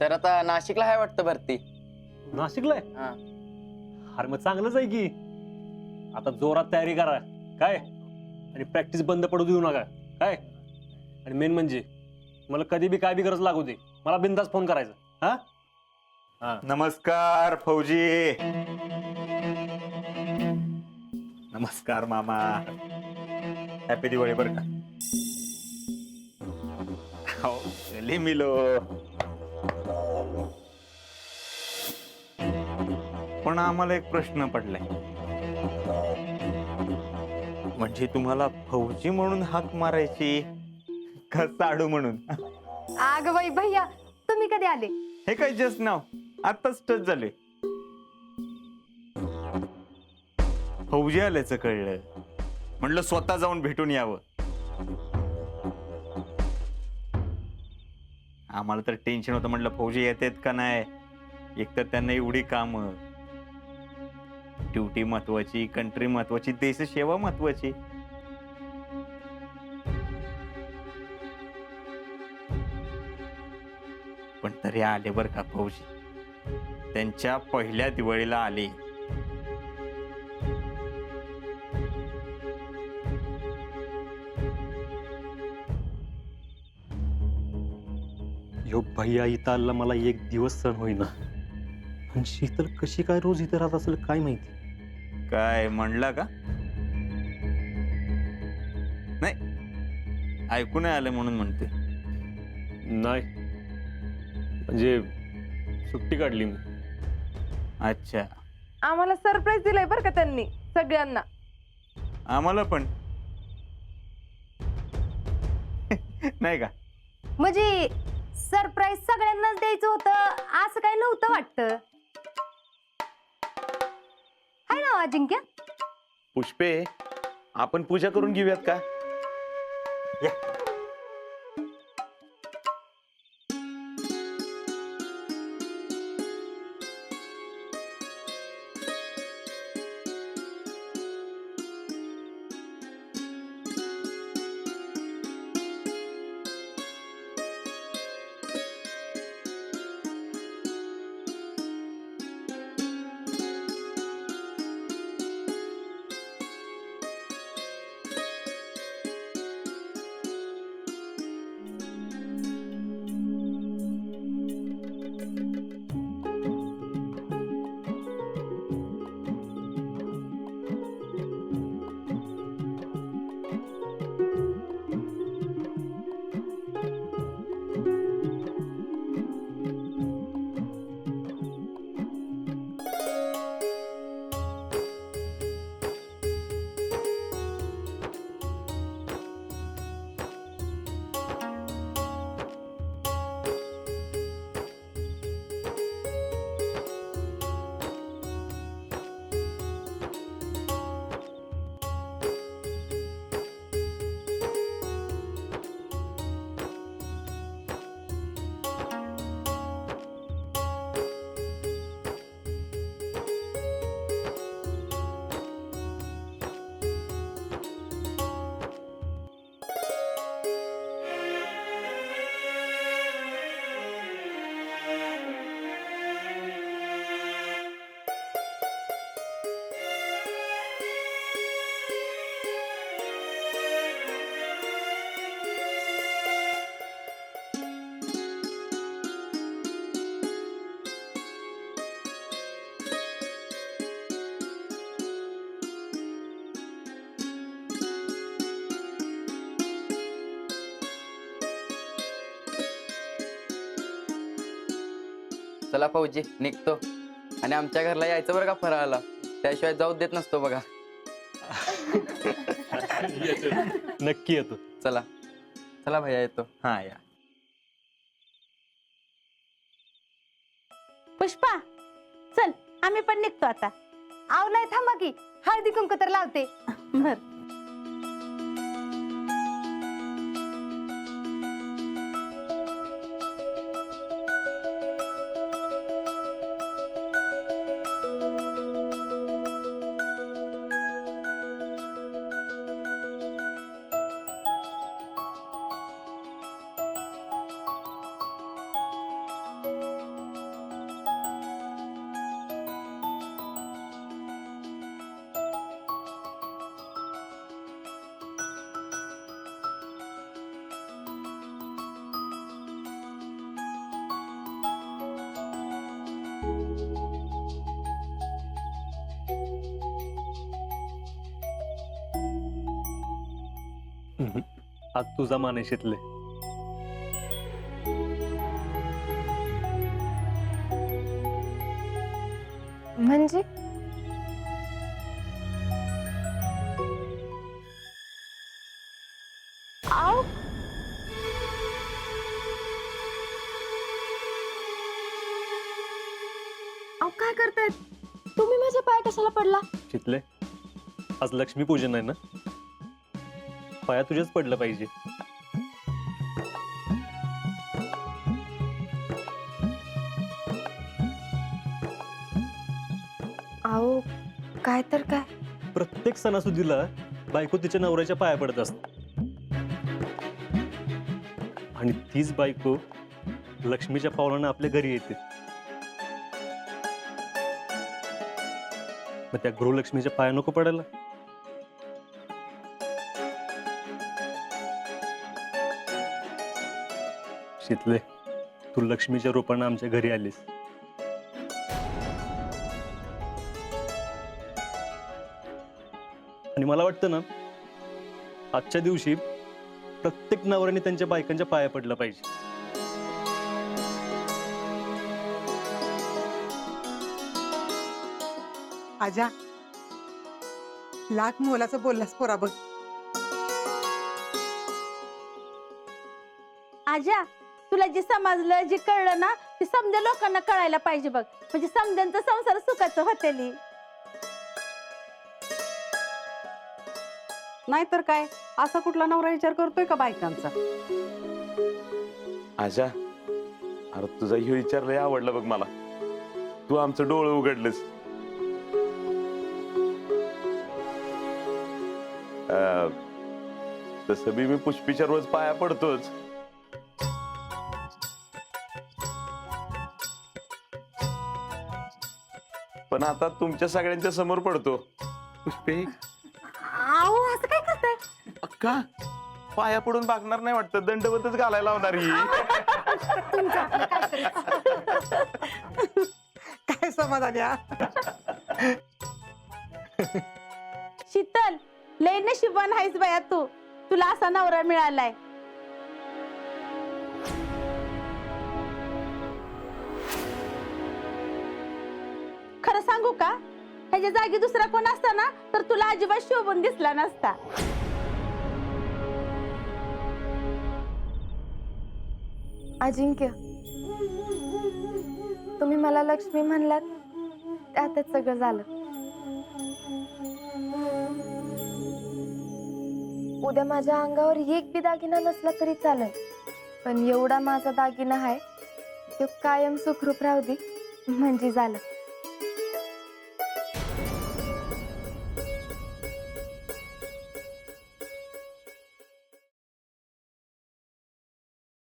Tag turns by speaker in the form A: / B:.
A: तर आता नाशिकला आहे वाटतं भरती.
B: नाशिकला आहे?
A: हा.
B: अरे मग चांगलंच आहे की. आता जोरात तयारी करा काय, आणि प्रॅक्टिस बंद पडू देऊ नका काय. आणि मेन म्हणजे मला कधी बी काय बी गरज लागू दे, मला बिंदास फोन करायचा. हा हा.
C: नमस्कार फौजी. नमस्कार मामा. हॅपी दिवाळी बरं का. हो गले मिलो. पण आम्हाला एक प्रश्न पडलाय, म्हणजे तुम्हाला फौजी म्हणून हाक मारायची का साडू म्हणून?
D: आग बाई भैया, तुम्ही कधी आले?
C: हे काय जस्ट नाव, आत्ताच टच झाले. फौजी आल्याचं कळलं, म्हणलं स्वतः जाऊन भेटून यावं. आम्हाला तर टेन्शन होतं, म्हटलं फौजी येतात का नाही. एकतर त्यांना एवढी कामं, ड्युटी महत्वाची, कंट्री महत्वाची, देश सेवा महत्वाची. पण तरी आले बर का फौजी, त्यांच्या पहिल्या दिवाळीला आले.
B: यो भैया इथं आला मला एक दिवस सण होईना. आणि शीतल कशी काय रोज इथे राहत असेल काय माहिती.
C: काय म्हणला का? नाही, ऐकू नाही आलं म्हणून म्हणते.
B: नाही म्हणजे सुट्टी काढली मी.
C: अच्छा,
D: आम्हाला सरप्राईज दिलाय बरं का त्यांनी सगळ्यांना.
C: आम्हाला पण नाही का?
D: म्हणजे सरप्राईज सगळ्यांनाच द्यायचं होतं असं काही नव्हतं वाटतं. हाय ना अजिंक्य?
E: पुष्पे, आपण पूजा करून घेऊयात का?
C: या.
A: चला फौजी निघतो. आणि आमच्या घरला यायचं बरं का फराळाला, त्याशिवाय जाऊ देत नसतो बघा.
B: नक्की येतो.
A: चला चला भैया, येतो.
C: हा या.
F: पुष्पा चल, आम्ही पण निघतो आता.
D: आव नाही, थांबा की हळदी कुंकू तर लावते.
F: बर.
B: आज तुझा मान आहे शितले.
D: म्हणजे
F: आव
D: अहो काय करतायत तुम्ही? माझ्या पाय कशाला पडला?
B: शितले, आज लक्ष्मी पूजन आहे ना, पाया तुझ्याच पडलं पाहिजे.
D: अहो काय तर काय.
B: प्रत्येक सणासुदीला बायको तिच्या नवऱ्याच्या पाया पडत असते, आणि तीच बायको लक्ष्मीच्या पावलानं आपल्या घरी येते. मग त्या गृहलक्ष्मीच्या पाया नको पडायला? शितले, तू लक्ष्मीच्या रूपानं आमच्या घरी आलीस. आणि मला वाटतं ना, आजच्या दिवशी प्रत्येक नवऱ्याने त्यांच्या बायकांच्या पाया पडलं पाहिजे.
G: आजा, लाख मोलाचं बोललास पोरा बघ.
F: आजा, तुला जे समजलं जे कळलं ना ते समजा लोकांना कळायला पाहिजे बघ, म्हणजे समजांचा संसार सुखाचं होतेली.
H: नाहीतर काय, असा कुठला नवरा विचार करतोय का बायकांचा?
E: आजा, अरे तुझा ह्यो विचार लय आवडला बघ मला. तू आमचं डोळं उघडलंस. तसं बी मी पुष्पीच्या रोज पाया पडतोच. पण आता तुमच्या सगळ्यांच्या समोर पडतो. पुष्पे,
D: अहो असं काय करताय?
E: अक्का पाया पडून भागणार नाही वाटतं, दंडवतच घालायला लावणार ही.
G: काय समाधान या.
F: शीतल, लय नशिबान आहेस बाया तू, तुला असा नवरा मिळालाय. खरं सांगू का, ह्याच्या जागी दुसरा कोण असता ना तर तुला अजिबात शोभून दिसला नसता.
D: अजिंक्य, तुम्ही मला लक्ष्मी म्हणलात त्यातच सगळं झालं. उद्या माझ्या अंगावर एक बी दागिना नसला तरी चालेल, पण एवढा माझा दागिना आहे तो कायम सुखरूप राहू दे म्हणजे झालं.